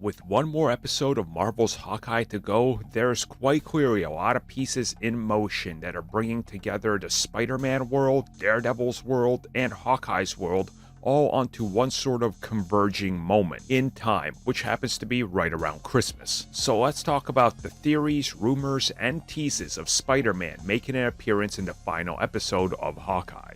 With one more episode of Marvel's Hawkeye to go, there's quite clearly a lot of pieces in motion that are bringing together the Spider-Man world, Daredevil's world, and Hawkeye's world all onto one sort of converging moment in time, which happens to be right around Christmas. So let's talk about the theories, rumors, and teases of Spider-Man making an appearance in the final episode of Hawkeye.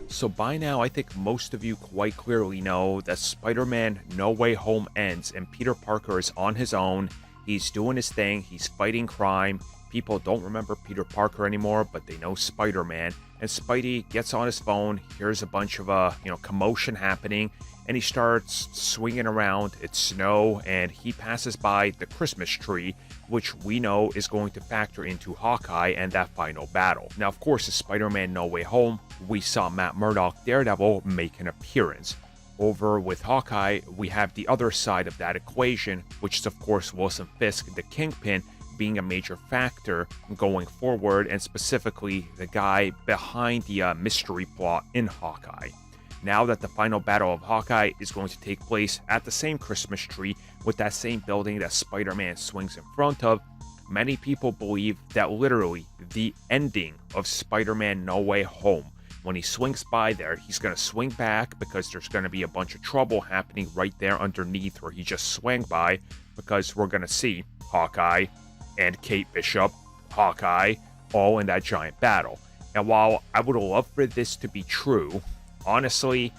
So by now, I think most of you quite clearly know that Spider-Man No Way Home ends and Peter Parker is on his own. He's doing his thing, he's fighting crime. People don't remember Peter Parker anymore, but they know Spider-Man. And Spidey gets on his phone, hears a bunch of commotion happening, and he starts swinging around. It's snow, and he passes by the Christmas tree, which we know is going to factor into Hawkeye and that final battle. Now, of course, in Spider-Man No Way Home, we saw Matt Murdock, Daredevil, make an appearance. Over with Hawkeye, we have the other side of that equation, which is, of course, Wilson Fisk, the Kingpin, being a major factor going forward, and specifically the guy behind the mystery plot in Hawkeye. Now that the final battle of Hawkeye is going to take place at the same Christmas tree with that same building that Spider-Man swings in front of, many people believe that literally the ending of Spider-Man No Way Home, when he swings by there, he's going to swing back because there's going to be a bunch of trouble happening right there underneath where he just swung by, because we're going to see Hawkeye and Kate Bishop, Hawkeye, all in that giant battle. And while I would love for this to be true, honestly,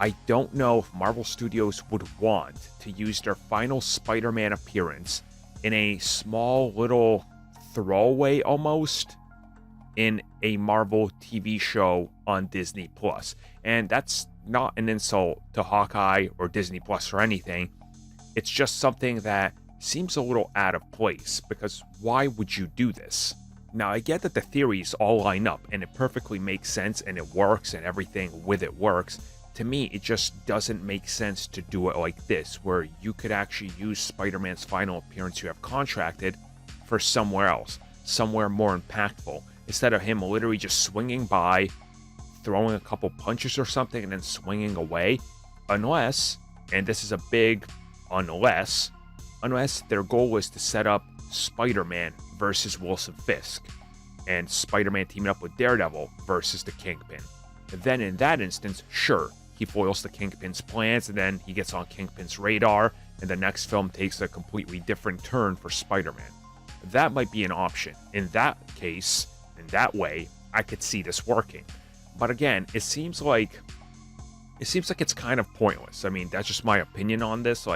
I don't know if Marvel Studios would want to use their final Spider-Man appearance in a small little throwaway almost in a Marvel TV show on Disney+. And that's not an insult to Hawkeye or Disney+ or anything. It's just something that seems a little out of place, because why would you do this? Now, I get that the theories all line up and it perfectly makes sense and it works and everything with it works. To me, it just doesn't make sense to do it like this, where you could actually use Spider-Man's final appearance you have contracted for somewhere else, somewhere more impactful, instead of him literally just swinging by, throwing a couple punches or something, and then swinging away. Unless, and this is a big unless their goal is to set up Spider-Man versus Wilson Fisk, and Spider-Man teaming up with Daredevil versus the Kingpin. And then in that instance, sure, he foils the Kingpin's plans, and then he gets on Kingpin's radar, and the next film takes a completely different turn for Spider-Man. That might be an option. In that case, in that way, I could see this working. But again, it seems like it's kind of pointless. I mean, that's just my opinion on this.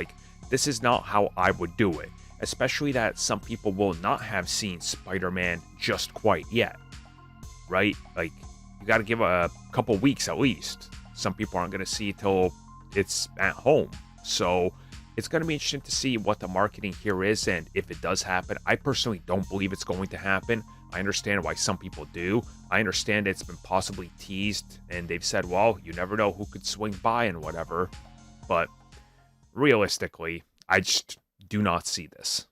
This is not how I would do it, especially that some people will not have seen Spider-Man just quite yet, right? You got to give a couple weeks at least. Some people aren't going to see it till it's at home. So it's going to be interesting to see what the marketing here is, and if it does happen. I personally don't believe it's going to happen. I understand why some people do. I understand it's been possibly teased, and they've said, well, you never know who could swing by and whatever. But realistically, I just do not see this.